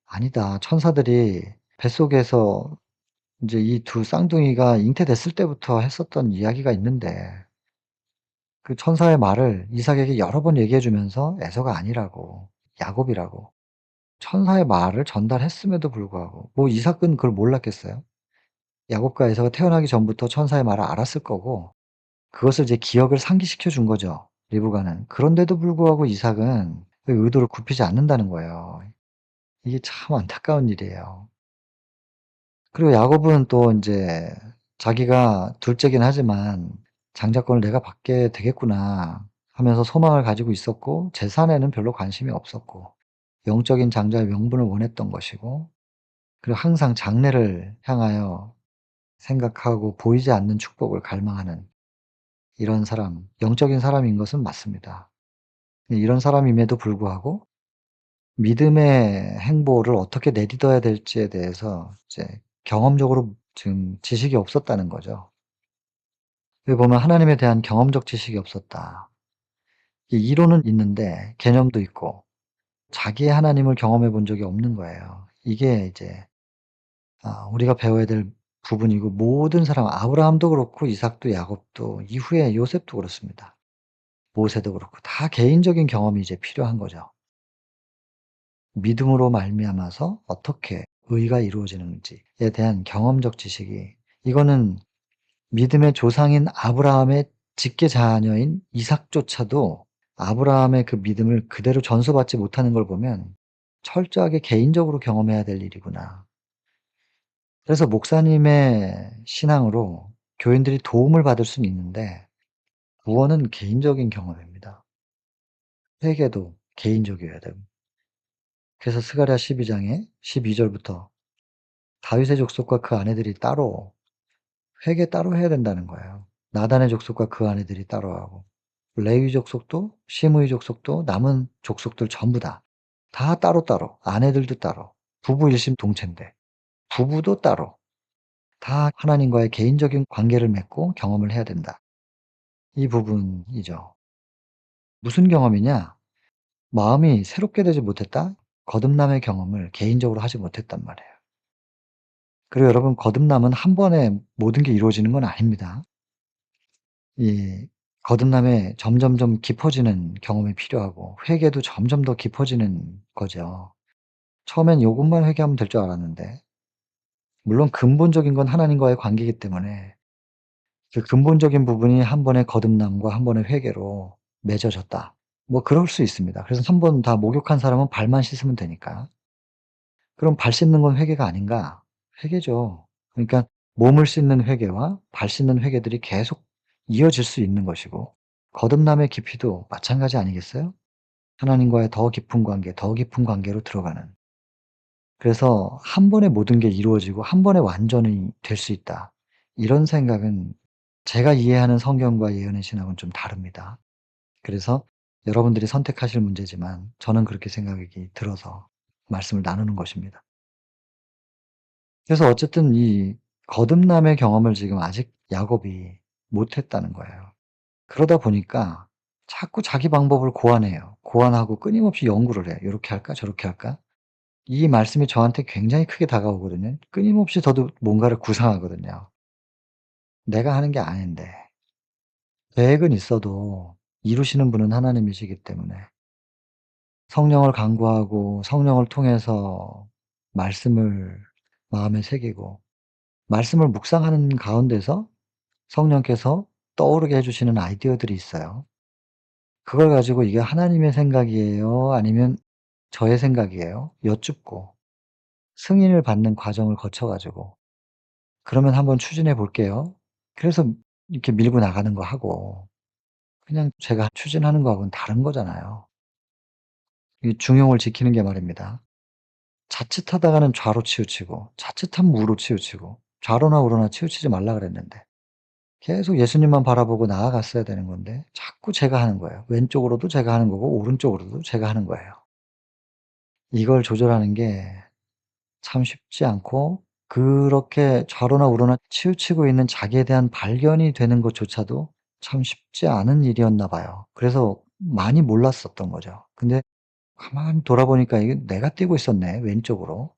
'아니다. 천사들이 뱃속에서 인제 이 두 쌍둥이가 잉태됐을 때부터 했었던 이야기가 있는데 그 천사의 말을 이삭에게 여러 번 얘기해 주면서 에서가 아니라고, 야곱이라고 천사의 말을 전달했음에도 불구하고, 뭐 이삭은 그걸 몰랐겠어요? 야곱과 에서가 태어나기 전부터 천사의 말을 알았을 거고 그것을 이제 기억을 상기시켜 준 거죠, 리브가는. 그런데도 불구하고 이삭은 그 의도를 굽히지 않는다는 거예요. 이게 참 안타까운 일이에요. 그리고 야곱은 또 인제 자기가 둘째긴 하지만 '장자권을 내가 받게 되겠구나.' 하면서 소망을 가지고 있었고 재산에는 별로 관심이 없었고 영적인 장자의 명분을 원했던 것이고, 그리고 항상 장래를 향하여 생각하고 보이지 않는 축복을 갈망하는 이런 사람, 영적인 사람인 것은 맞습니다. 이런 사람임에도 불구하고 믿음의 행보를 어떻게 내딛어야 될지에 대해서 이제 경험적으로 지금 지식이 없었다는 거죠. 여기 보면 하나님에 대한 경험적 지식이 없었다. 이 이론은 있는데 개념도 있고 자기의 하나님을 경험해 본 적이 없는 거예요. 이게 이제 우리가 배워야 될 부분이고 모든 사람 아브라함도 그렇고 이삭도 야곱도 이후에 요셉도 그렇습니다. 모세도 그렇고 다 개인적인 경험이 이제 필요한 거죠. 믿음으로 말미암아서 어떻게 의가 이루어지는지에 대한 경험적 지식이 이거는 믿음의 조상인 아브라함의 직계 자녀인 이삭조차도 아브라함의 그 믿음을 그대로 전수받지 못하는 걸 보면 '철저하게 개인적으로 경험해야 될 일이구나.' 그래서 목사님의 신앙으로 교인들이 도움을 받을 수는 있는데 구원은 개인적인 경험입니다. 회개도 개인적이어야 되고. 그래서 스가랴 12 장에 12 절부터 다윗의 족속과 그 아내들이 따로 회개 따로 해야 된다는 거예요. 나단의 족속과 그 아내들이 따로 하고 레위 족속도 시므이 족속도 남은 족속들 전부 다 따로따로 아내들도 따로 부부 일심동체인데 부부도 따로 다 하나님과의 개인적인 관계를 맺고 경험을 해야 된다. 이 부분이죠. 무슨 경험이냐? 마음이 새롭게 되지 못했다? 거듭남의 경험을 개인적으로 하지 못했단 말이에요. 그리고 여러분 거듭남은 한 번에 모든 게 이루어지는 건 아닙니다. 이 거듭남에 점점점 깊어지는 경험이 필요하고 회개도 점점 더 깊어지는 거죠. 처음엔 요것만 회개하면 될 줄 알았는데 물론 근본적인 건 하나님과의 관계이기 때문에 그 근본적인 부분이 한 번의 거듭남과 한 번의 회개로 맺어졌다. 뭐 그럴 수 있습니다. 그래서 한 번 다 목욕한 사람은 발만 씻으면 되니까. 그럼 발 씻는 건 회개가 아닌가? 회개죠. 그러니까 몸을 씻는 회개와 발 씻는 회개들이 계속 이어질 수 있는 것이고 거듭남의 깊이도 마찬가지 아니겠어요? 하나님과의 더 깊은 관계, 더 깊은 관계로 들어가는. 그래서 한 번에 모든 게 이루어지고 한 번에 완전히 될 수 있다. 이런 생각은 제가 이해하는 성경과 예언의 신학은 좀 다릅니다. 그래서 여러분들이 선택하실 문제지만 저는 그렇게 생각이 들어서 말씀을 나누는 것입니다. 그래서 어쨌든 이 거듭남의 경험을 지금 아직 야곱이 못 했다는 거예요. 그러다 보니까 자꾸 자기 방법을 고안해요. 고안하고 끊임없이 연구를 해요. '요렇게 할까? 저렇게 할까?' 이 말씀이 저한테 굉장히 크게 다가오거든요. 끊임없이 저도 뭔가를 구상하거든요. 내가 하는 게 아닌데. 계획은 있어도 이루시는 분은 하나님이시기 때문에 성령을 간구하고 성령을 통해서 말씀을 마음에 새기고 말씀을 묵상하는 가운데서 성령께서 떠오르게 해 주시는 아이디어들이 있어요. 그걸 가지고 이게 하나님의 생각이에요? 아니면 저의 생각이에요? 여쭙고 승인을 받는 과정을 거쳐 가지고 "그러면 한번 추진해 볼게요." 그래서 이렇게 밀고 나가는 거 하고 그냥 제가 추진하는 거하고는 다른 거잖아요. 이 중용을 지키는 게 말입니다. 자칫하다가는 좌로 치우치고 자칫하면 우로 치우치고 좌로나 우로나 치우치지 말라 그랬는데 계속 예수님만 바라보고 나아갔어야 되는 건데 자꾸 제가 하는 거예요. 왼쪽으로도 제가 하는 거고 오른쪽으로도 제가 하는 거예요. 이걸 조절하는 게 참 쉽지 않고 그렇게 좌로나 우로나 치우치고 있는 자기에 대한 발견이 되는 것조차도 참 쉽지 않은 일이었나 봐요. 그래서 많이 몰랐었던 거죠. 근데 가만히 돌아보니까 이게 '내가 뛰고 있었네 왼쪽으로.'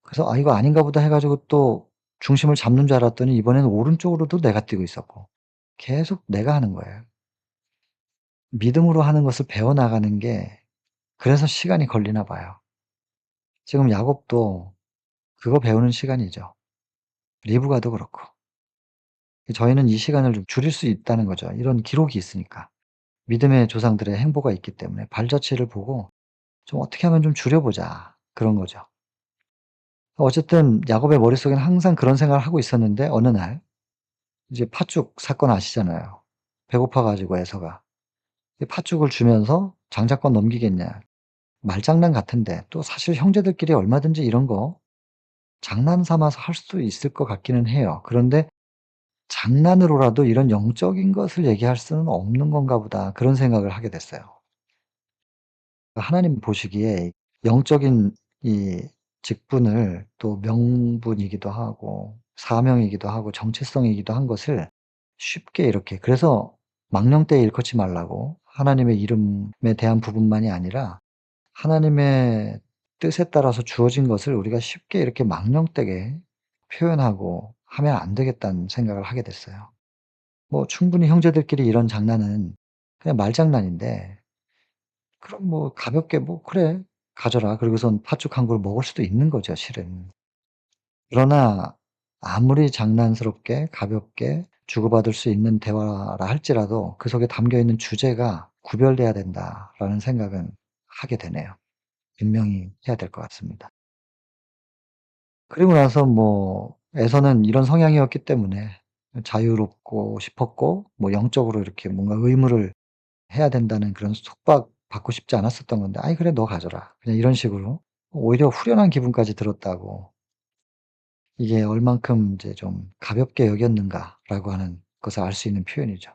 그래서 '아 이거 아닌가 보다.' 해 가지고 또 중심을 잡는 줄 알았더니 이번에는 오른쪽으로도 내가 뛰고 있었고 계속 내가 하는 거예요. 믿음으로 하는 것을 배워 나가는 게 그래서 시간이 걸리나 봐요. 지금 야곱도 그거 배우는 시간이죠. 리브가도 그렇고. 저희는 이 시간을 좀 줄일 수 있다는 거죠. 이런 기록이 있으니까. 믿음의 조상들의 행보가 있기 때문에 발자취를 보고 좀 '어떻게 하면 좀 줄여 보자.' 그런 거죠. 어쨌든 야곱의 머릿속에는 항상 그런 생각을 하고 있었는데 어느 날 이제 팥죽 사건 아시잖아요. 배고파 가지고 에서가 이 팥죽을 주면서 "장자권 넘기겠냐." 말장난 같은데 또 사실 형제들끼리 얼마든지 이런 거 장난 삼아서 할 수도 있을 것 같기는 해요. 그런데 '장난으로라도 이런 영적인 것을 얘기할 수는 없는 건가 보다.' 그런 생각을 하게 됐어요. 하나님 보시기에 영적인 이 직분을 또 명분이기도 하고 사명이기도 하고 정체성이기도 한 것을 쉽게 이렇게, 그래서 망령되이 일컫지 말라고, 하나님의 이름에 대한 부분만이 아니라 하나님의 뜻에 따라서 주어진 것을 우리가 쉽게 이렇게 망령되게 표현하고 하면 안 되겠다는 생각을 하게 됐어요. 뭐 충분히 형제들끼리 이런 장난은 그냥 말장난인데, 그럼 뭐 가볍게 뭐 "그래 가져라." 그리고선 팥죽 한 그릇 먹을 수도 있는 거죠 실은. 그러나 아무리 장난스럽게 가볍게 주고받을 수 있는 대화라 할지라도 그 속에 담겨 있는 주제가 구별돼야 된다라는 생각은 하게 되네요. 분명히 해야 될 것 같습니다. 그리고 나서 뭐 에서는 이런 성향이었기 때문에 자유롭고 싶었고, 뭐 영적으로 이렇게 뭔가 의무를 해야 된다는 그런 속박 받고 싶지 않았었던 건데 "아이 그래 너 가져라." 그냥 이런 식으로 오히려 후련한 기분까지 들었다고, 이게 얼만큼 이제 좀 가볍게 여겼는가라고 하는 것을 알 수 있는 표현이죠.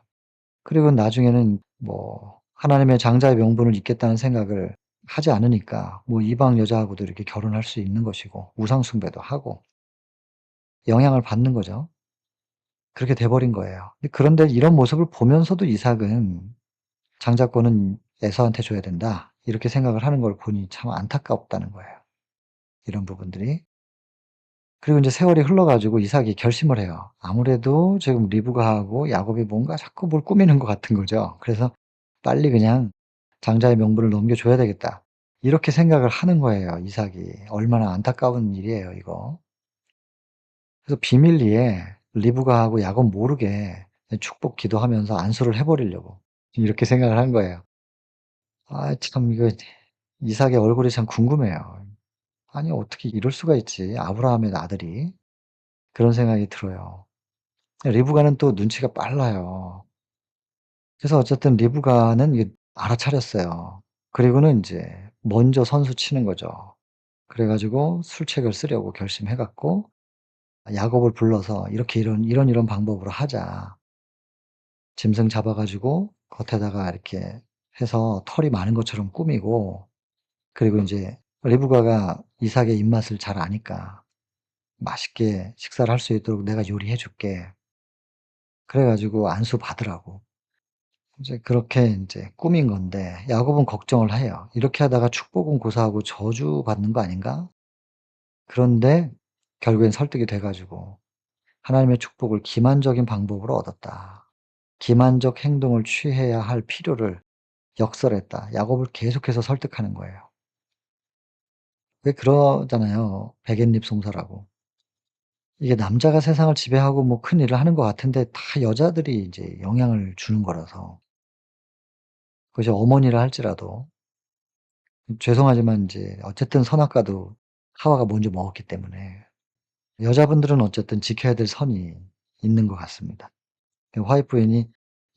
그리고 나중에는 뭐 하나님의 장자의 명분을 잇겠다는 생각을 하지 않으니까 뭐 이방 여자하고도 이렇게 결혼할 수 있는 것이고 우상 숭배도 하고 영향을 받는 거죠. 그렇게 돼 버린 거예요. 그런데 이런 모습을 보면서도 이삭은 '장자권은 에서한테 줘야 된다.' 이렇게 생각을 하는 걸 보니 참 안타깝다는 거예요, 이런 부분들이. 그리고 인제 세월이 흘러 가지고 이삭이 결심을 해요. 아무래도 지금 리브가하고 야곱이 뭔가 자꾸 뭘 꾸미는 것 같은 거죠. 그래서 '빨리 그냥 장자의 명분을 넘겨줘야 되겠다.' 이렇게 생각을 하는 거예요, 이삭이. 얼마나 안타까운 일이에요, 이거. 그래서 비밀리에 리브가하고 야곱 모르게 축복 기도하면서 안수를 해 버리려고 이렇게 생각을 한 거예요. 아 참 이거 이삭의 얼굴이 참 궁금해요. '아니 어떻게 이럴 수가 있지, 아브라함의 아들이.' 그런 생각이 들어요. 리브가는 또 눈치가 빨라요. 그래서 어쨌든 리브가는 이게 알아차렸어요. 그리고는 인제 먼저 선수 치는 거죠. 그래 가지고 술책을 쓰려고 결심해 갖고 야곱을 불러서 "이렇게 이런 방법으로 하자." 짐승 잡아 가지고 겉에다가 이렇게 해서 털이 많은 것처럼 꾸미고, 그리고 인제 리브가가 이삭의 입맛을 잘 아니까 "맛있게 식사를 할 수 있도록 내가 요리해 줄게." 그래 가지고 안수 받으라고 이제 그렇게 인제 꾸민 건데, 야곱은 걱정을 해요. '이렇게 하다가 축복은 고사하고 저주받는 거 아닌가?' 그런데 결국엔 설득이 돼 가지고 하나님의 축복을 기만적인 방법으로 얻었다. 기만적 행동을 취해야 할 필요를 역설했다. 야곱을 계속해서 설득하는 거예요. 왜 그러잖아요, 백엔잎 송사라고. 이게 남자가 세상을 지배하고 뭐 큰일을 하는 것 같은데 다 여자들이 이제 영향을 주는 거라서. 그것이 어머니라 할지라도 죄송하지만 인제 어쨌든 선악과도 하와가 먼저 먹었기 때문에 여자분들은 어쨌든 지켜야 될 선이 있는 것 같습니다. 그 화이프인이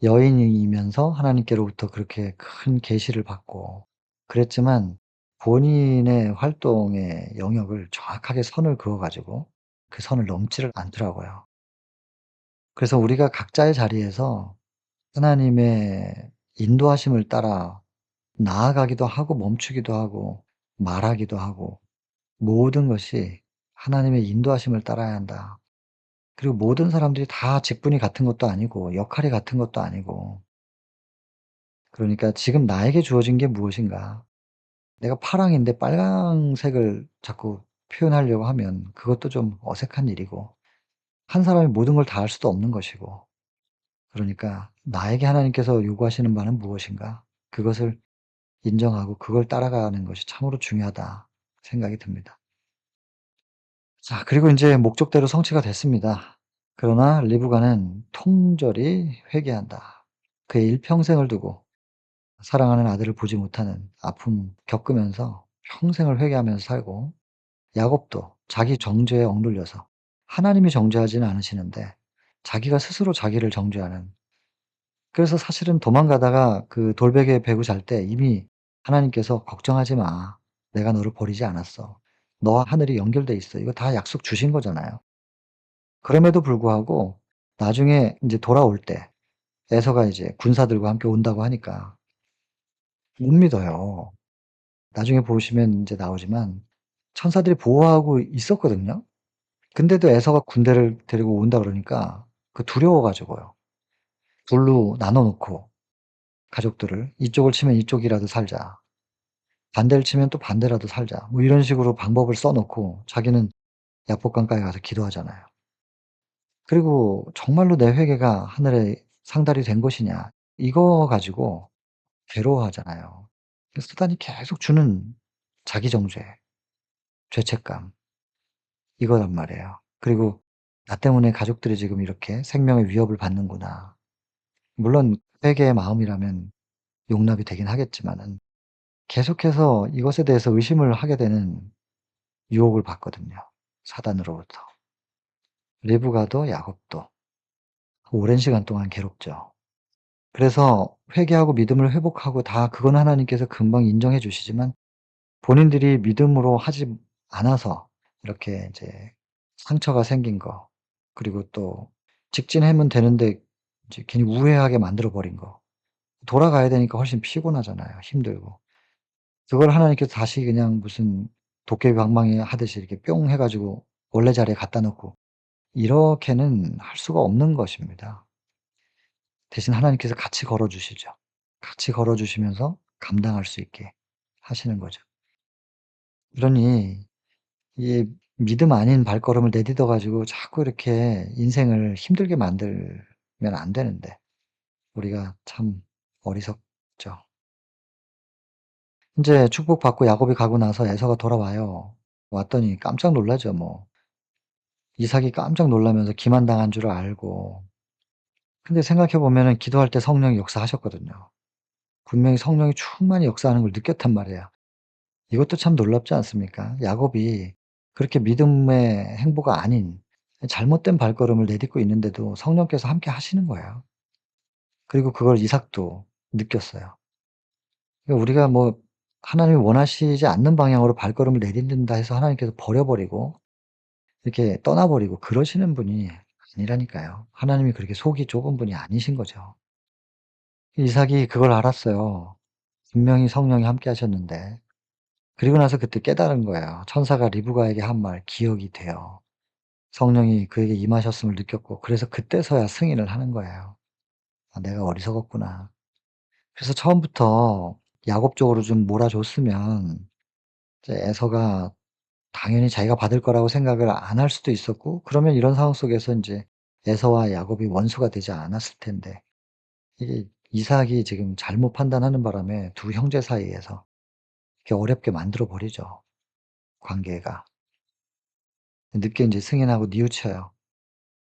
여인이면서 하나님께로부터 그렇게 큰 계시를 받고 그랬지만 본인의 활동의 영역을 정확하게 선을 그어 가지고 그 선을 넘지를 않더라고요. 그래서 우리가 각자의 자리에서 하나님의 인도하심을 따라 나아가기도 하고 멈추기도 하고 말하기도 하고, 모든 것이 하나님의 인도하심을 따라야 한다. 그리고 모든 사람들이 다 직분이 같은 것도 아니고 역할이 같은 것도 아니고, 그러니까 지금 나에게 주어진 게 무엇인가. 내가 파랑인데 빨강색을 자꾸 표현하려고 하면 그것도 좀 어색한 일이고, 한 사람이 모든 걸 다 할 수도 없는 것이고, 그러니까 나에게 하나님께서 요구하시는 바는 무엇인가? 그것을 인정하고 그걸 따라가는 것이 참으로 중요하다 생각이 듭니다. 자, 그리고 인제 목적대로 성취가 됐습니다. 그러나 리브가는 통절히 회개한다. 그의 일평생을 두고 사랑하는 아들을 보지 못하는 아픔 겪으면서 평생을 회개하면서 살고, 야곱도 자기 정죄에 억눌려서 하나님이 정죄하지는 않으시는데 자기가 스스로 자기를 정죄하는, 그래서 사실은 도망가다가 그 돌베개에 베고 잘 때 이미 하나님께서 "걱정하지 마. 내가 너를 버리지 않았어. 너와 하늘이 연결돼 있어." 이거 다 약속 주신 거잖아요. 그럼에도 불구하고 나중에 인제 돌아올 때 에서가 이제 군사들과 함께 온다고 하니까 못 믿어요. 나중에 보시면 인제 나오지만 천사들이 보호하고 있었거든요. 근데도 에서가 군대를 데리고 온다 그러니까 두려워 가지고요. 둘로 나눠 놓고 가족들을 이쪽을 치면 이쪽이라도 살자. 반대를 치면 또 반대라도 살자. 뭐 이런 식으로 방법을 써 놓고 자기는 약복강가에 가서 기도하잖아요. 그리고 정말로 내 회개가 하늘에 상달이 된 것이냐 이거 가지고 괴로워하잖아요. 그래서 사단이 계속 주는 자기 정죄, 죄책감 이거란 말이에요. 그리고 '나 때문에 가족들이 지금 이렇게 생명의 위협을 받는구나.' 물론 회개의 마음이라면 용납이 되긴 하겠지만은 계속해서 이것에 대해서 의심을 하게 되는 유혹을 받거든요, 사단으로부터. 리브가도 야곱도 오랜 시간 동안 괴롭죠. 그래서 회개하고 믿음을 회복하고 다 그건 하나님께서 금방 인정해 주시지만 본인들이 믿음으로 하지 않아서 이렇게 인제 상처가 생긴 거 그리고 또 직진하면 되는데 이제 괜히 우회하게 만들어 버린 거. 돌아가야 되니까 훨씬 피곤하잖아요, 힘들고. 그걸 하나님께서 다시 그냥 무슨 도깨비 방망이 하듯이 이렇게 뿅 해 가지고 원래 자리에 갖다 놓고 이렇게는 할 수가 없는 것입니다. 대신 하나님께서 같이 걸어 주시죠. 같이 걸어 주시면서 감당할 수 있게 하시는 거죠. 그러니 이 믿음 아닌 발걸음을 내딛어 가지고 자꾸 이렇게 인생을 힘들게 만들면 안 되는데 우리가 참 어리석죠. 인제 축복받고 야곱이 가고 나서 에서가 돌아와요. 왔더니 깜짝 놀라죠 뭐. 이삭이 깜짝 놀라면서 기만당한 줄 알고. 근데 생각해 보면은 기도할 때 성령이 역사하셨거든요. 분명히 성령이 충만히 역사하는 걸 느꼈단 말이에요. 이것도 참 놀랍지 않습니까? 야곱이 그렇게 믿음의 행보가 아닌 잘못된 발걸음을 내딛고 있는데도 성령께서 함께 하시는 거예요. 그리고 그걸 이삭도 느꼈어요. 그러니까 우리가 뭐 하나님이 원하시지 않는 방향으로 발걸음을 내딛는다 해서 하나님께서 버려 버리고 이렇게 떠나 버리고 그러시는 분이 아니라니까요. 하나님이 그렇게 속이 좁은 분이 아니신 거죠. 이삭이 그걸 알았어요. 분명히 성령이 함께 하셨는데. 그리고 나서 그때 깨달은 거예요. 천사가 리브가에게 한 말 기억이 돼요. 성령이 그에게 임하셨음을 느꼈고 그래서 그때서야 승인을 하는 거예요. '아 내가 어리석었구나.' 그래서 처음부터 야곱 쪽으로 좀 몰아줬으면 이제 에서가 당연히 자기가 받을 거라고 생각을 안 할 수도 있었고 그러면 이런 상황 속에서 인제 에서와 야곱이 원수가 되지 않았을 텐데 이게 이삭이 지금 잘못 판단하는 바람에 두 형제 사이에서 이렇게 어렵게 만들어 버리죠, 관계가. 늦게 인제 승인하고 뉘우쳐요.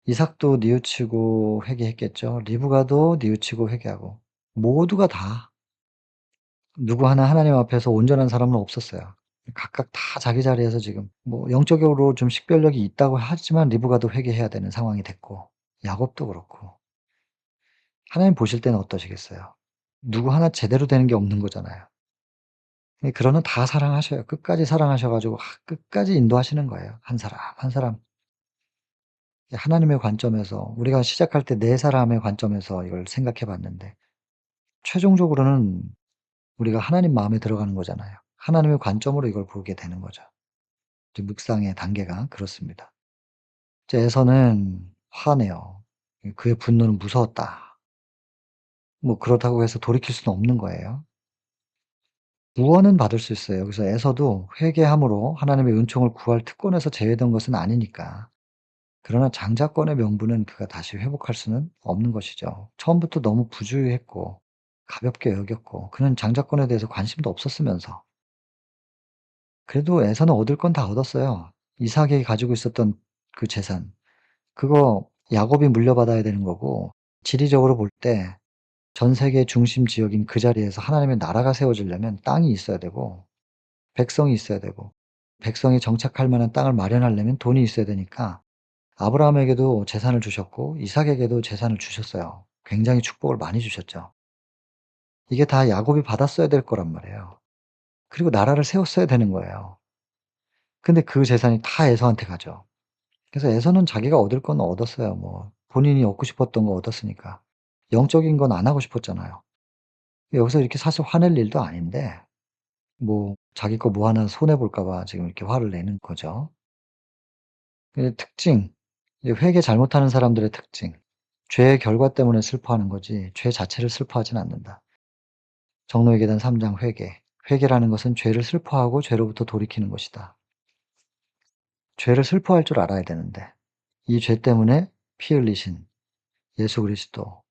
이삭도 뉘우치고 회개했겠죠. 리브가도 뉘우치고 회개하고 모두가 다 누구 하나 하나님 앞에서 온전한 사람은 없었어요. 각각 다 자기 자리에서 지금 뭐 영적으로 좀 식별력이 있다고 하지만 리브가도 회개해야 되는 상황이 됐고 야곱도 그렇고 하나님 보실 때는 어떠시겠어요? 누구 하나 제대로 되는 게 없는 거잖아요. 그러나 다 사랑하셔요. 끝까지 사랑하셔 가지고 끝까지 인도하시는 거예요. 한 사람 한 사람. 하나님의 관점에서 우리가 시작할 때 네 사람의 관점에서 이걸 생각해 봤는데 최종적으로는 우리가 하나님 마음에 들어가는 거잖아요. 하나님의 관점으로 이걸 보게 되는 거죠. 이제 묵상의 단계가 그렇습니다. 이제 에서는 화내요. 그의 분노는 무서웠다. 뭐 그렇다고 해서 돌이킬 수는 없는 거예요. 구원은 받을 수 있어요. 그래서 에서도 회개함으로 하나님의 은총을 구할 특권에서 제외된 것은 아니니까. 그러나 장자권의 명분은 그가 다시 회복할 수는 없는 것이죠. 처음부터 너무 부주의했고 가볍게 여겼고 그는 장자권에 대해서 관심도 없었으면서. 그래도 에서는 얻을 건 다 얻었어요. 이삭이 가지고 있었던 그 재산. 그거 야곱이 물려받아야 되는 거고 지리적으로 볼 때 전 세계 중심 지역인 그 자리에서 하나님의 나라가 세워지려면 땅이 있어야 되고 백성이 있어야 되고 백성이 정착할 만한 땅을 마련하려면 돈이 있어야 되니까 아브라함에게도 재산을 주셨고 이삭에게도 재산을 주셨어요. 굉장히 축복을 많이 주셨죠. 이게 다 야곱이 받았어야 될 거란 말이에요. 그리고 나라를 세웠어야 되는 거예요. 근데 그 재산이 다 에서한테 가죠. 그래서 에서는 자기가 얻을 건 얻었어요. 뭐 본인이 얻고 싶었던 거 얻었으니까. 영적인 건 안 하고 싶었잖아요. 여기서 이렇게 사실 화낼 일도 아닌데 뭐 자기 거 뭐 하나 손해 볼까 봐 지금 이렇게 화를 내는 거죠. 그 특징, 이제 회개 잘못하는 사람들의 특징. 죄의 결과 때문에 슬퍼하는 거지 죄 자체를 슬퍼하진 않는다. 정로의 계단 3장 회개. 회개라는 것은 죄를 슬퍼하고 죄로부터 돌이키는 것이다. 죄를 슬퍼할 줄 알아야 되는데 이 죄 때문에 피 흘리신 예수 그리스도,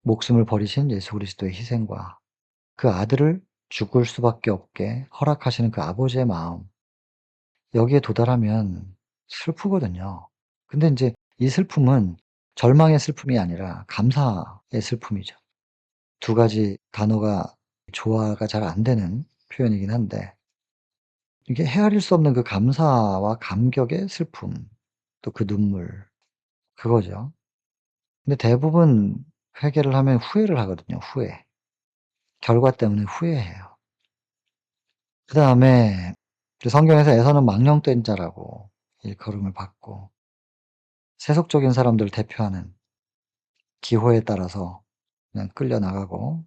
목숨을 버리신 예수 그리스도의 희생과 그 아들을 죽을 수밖에 없게 허락하시는 그 아버지의 마음, 여기에 도달하면 슬프거든요. 근데 인제 이 슬픔은 절망의 슬픔이 아니라 감사의 슬픔이죠. 두 가지 단어가 조화가 잘 안 되는 표현이긴 한데 이게 헤아릴 수 없는 그 감사와 감격의 슬픔, 또 그 눈물, 그거죠. 근데 대부분 회개를 하면 후회를 하거든요, 후회. 결과 때문에 후회해요. 그다음에 그 성경에서 에서는 망령된 자라고 일컬음을 받고 세속적인 사람들을 대표하는 기호에 따라서 그냥 끌려나가고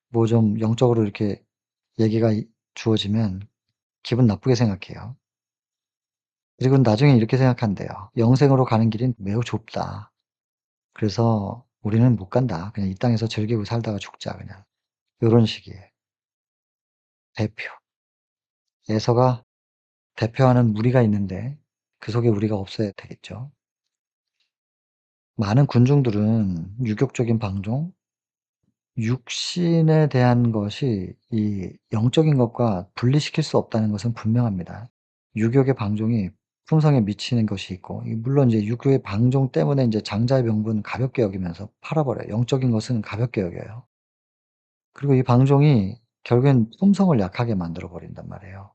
뭐 좀 영적으로 이렇게 얘기가 주어지면 기분 나쁘게 생각해요. 그리고 나중에 이렇게 생각한대요. "영생으로 가는 길은 매우 좁다. 그래서 우리는 못 간다. 그냥 이 땅에서 즐기고 살다가 죽자 그냥." 요런 식이에요. 대표. 에서가 대표하는 무리가 있는데 그 속에 우리가 없어야 되겠죠. 많은 군중들은 유격적인 방종, 육신에 대한 것이 이 영적인 것과 분리시킬 수 없다는 것은 분명합니다. 유격의 방종이 품성에 미치는 것이 있고 물론 이제 유교의 방종 때문에 인제 장자의 명분 가볍게 여기면서 팔아 버려요. 영적인 것은 가볍게 여겨요. 그리고 이 방종이 결국엔 품성을 약하게 만들어 버린단 말이에요.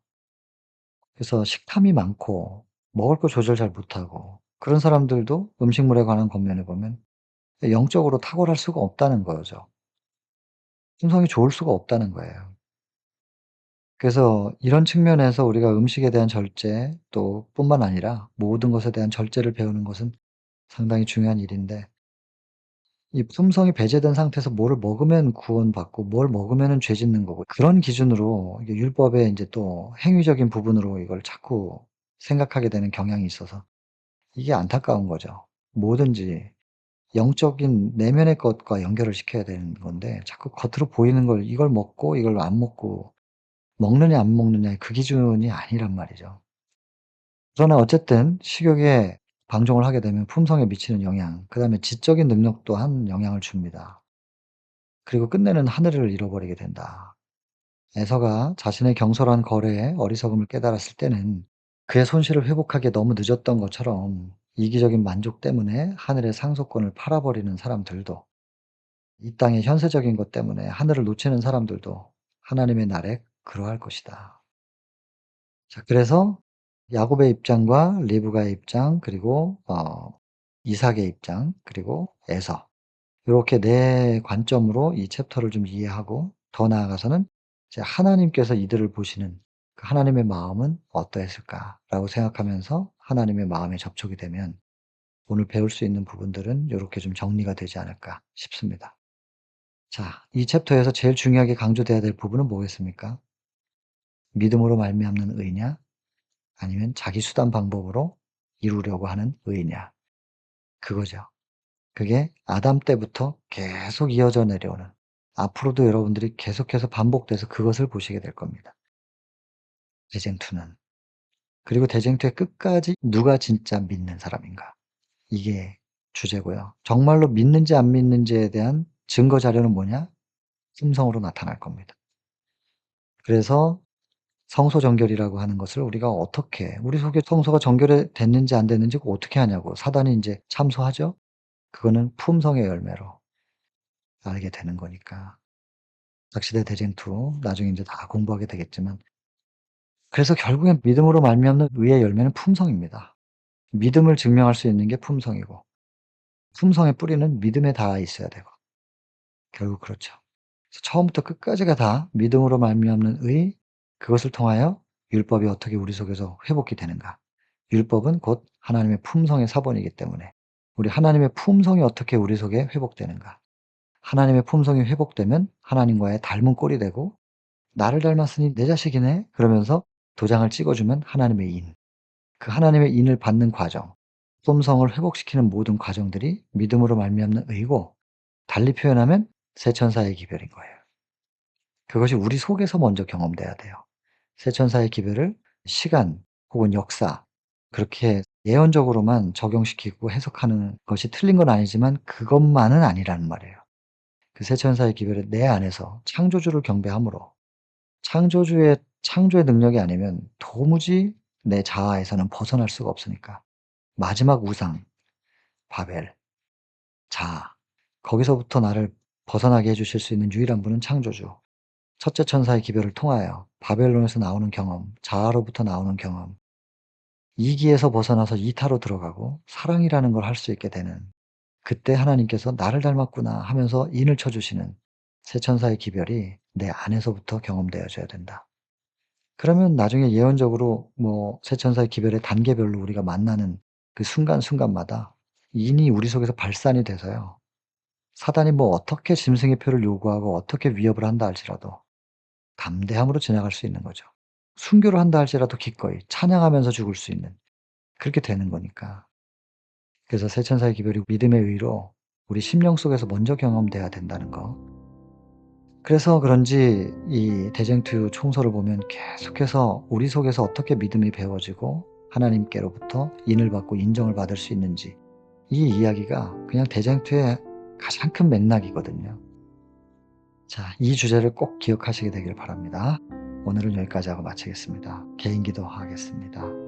그래서 식탐이 많고 먹을 거 조절 잘 못하고 그런 사람들도 음식물에 관한 권면을 보면 영적으로 탁월할 수가 없다는 거죠. 품성이 좋을 수가 없다는 거예요. 그래서 이런 측면에서 우리가 음식에 대한 절제 또 뿐만 아니라 모든 것에 대한 절제를 배우는 것은 상당히 중요한 일인데 이 품성이 배제된 상태에서 뭐를 먹으면 구원받고 뭘 먹으면은 죄 짓는 거고 그런 기준으로 이게 율법의 인제 또 행위적인 부분으로 이걸 자꾸 생각하게 되는 경향이 있어서 이게 안타까운 거죠. 뭐든지 영적인 내면의 것과 연결을 시켜야 되는 건데 자꾸 겉으로 보이는 걸 이걸 먹고 이걸 안 먹고 먹느냐 안 먹느냐의 그 기준이 아니란 말이죠. 그러나 어쨌든 식욕에 방종을 하게 되면 품성에 미치는 영향, 그다음에 지적인 능력 또한 영향을 줍니다. 그리고 끝내는 하늘을 잃어버리게 된다. 에서가 자신의 경솔한 거래에 어리석음을 깨달았을 때는 그의 손실을 회복하기에 너무 늦었던 것처럼 이기적인 만족 때문에 하늘의 상속권을 팔아버리는 사람들도 이 땅의 현세적인 것 때문에 하늘을 놓치는 사람들도 하나님의 날에 그러할 것이다. 자, 그래서 야곱의 입장과 리브가의 입장 그리고 이삭의 입장 그리고 에서 요렇게 네 관점으로 이 챕터를 좀 이해하고 더 나아가서는 이제 하나님께서 이들을 보시는 그 하나님의 마음은 어떠했을까라고 생각하면서 하나님의 마음에 접촉이 되면 오늘 배울 수 있는 부분들은 요렇게 좀 정리가 되지 않을까 싶습니다. 자, 이 챕터에서 제일 중요하게 강조돼야 될 부분은 뭐겠습니까? 믿음으로 말미암는 의냐 아니면 자기 수단 방법으로 이루려고 하는 의냐. 그거죠. 그게 아담 때부터 계속 이어져 내려오는 앞으로도 여러분들이 계속해서 반복돼서 그것을 보시게 될 겁니다. 대쟁투는. 그리고 대쟁투의 끝까지 누가 진짜 믿는 사람인가. 이게 주제고요. 정말로 믿는지 안 믿는지에 대한 증거 자료는 뭐냐? 품성으로 나타날 겁니다. 그래서 성소 정결이라고 하는 것을 우리가 어떻게 우리 속에 성소가 정결이 됐는지 안 됐는지 어떻게 하냐고 사단이 인제 참소하죠. 그거는 품성의 열매로 알게 되는 거니까. 각시대 대쟁투 나중에 인제 다 공부하게 되겠지만 그래서 결국엔 믿음으로 말미암는 의의 열매는 품성입니다. 믿음을 증명할 수 있는 게 품성이고 품성의 뿌리는 믿음에 닿아 있어야 되고 결국 그렇죠. 그래서 처음부터 끝까지가 다 믿음으로 말미암는 의 그것을 통하여 율법이 어떻게 우리 속에서 회복이 되는가. 율법은 곧 하나님의 품성의 사본이기 때문에 우리 하나님의 품성이 어떻게 우리 속에 회복되는가. 하나님의 품성이 회복되면 하나님과의 닮은 꼴이 되고 나를 닮았으니 내 자식이네?' 그러면서 도장을 찍어 주면 하나님의 인. 그 하나님의 인을 받는 과정, 속성을 회복시키는 모든 과정들이 믿음으로 말미암는 의고, 달리 표현하면 새 천사의 기별인 거예요. 그것이 우리 속에서 먼저 경험돼야 돼요. 새 천사의 기별을 시간 혹은 역사, 그렇게 예언적으로만 적용시키고 해석하는 것이 틀린 건 아니지만 그것만은 아니라는 말이에요. 그 새 천사의 기별은 내 안에서 창조주를 경배함으로, 창조의 능력이 아니면 도무지 내 자아에서는 벗어날 수가 없으니까. 마지막 우상 바벨, 자아, 거기서부터 나를 벗어나게 해 주실 수 있는 유일한 분은 창조주. 첫째 천사의 기별을 통하여 바벨론에서 나오는 경험, 자아로부터 나오는 경험, 이기에서 벗어나서 이타로 들어가고 사랑이라는 걸 할 수 있게 되는, 그때 하나님께서 '나를 닮았구나.' 하면서 인을 쳐 주시는 새 천사의 기별이 내 안에서부터 경험되어져야 된다. 그러면 나중에 예언적으로 뭐 새 천사의 기별의 단계별로 우리가 만나는 그 순간순간마다 인이 우리 속에서 발산이 돼서요. 사단이 뭐 어떻게 짐승의 표를 요구하고 어떻게 위협을 한다 할지라도 담대함으로 지나갈 수 있는 거죠. 순교를 한다 할지라도 기꺼이 찬양하면서 죽을 수 있는, 그렇게 되는 거니까. 그래서 새 천사의 기별이 믿음의 의로 우리 심령 속에서 먼저 경험돼야 된다는 거. 그래서 그런지 이 대쟁투 총서를 보면 계속해서 우리 속에서 어떻게 믿음이 배워지고 하나님께로부터 인을 받고 인정을 받을 수 있는지, 이 이야기가 그냥 대쟁투의 가장 큰 맥락이거든요. 자, 이 주제를 꼭 기억하시게 되길 바랍니다. 오늘은 여기까지 하고 마치겠습니다. 개인 기도하겠습니다.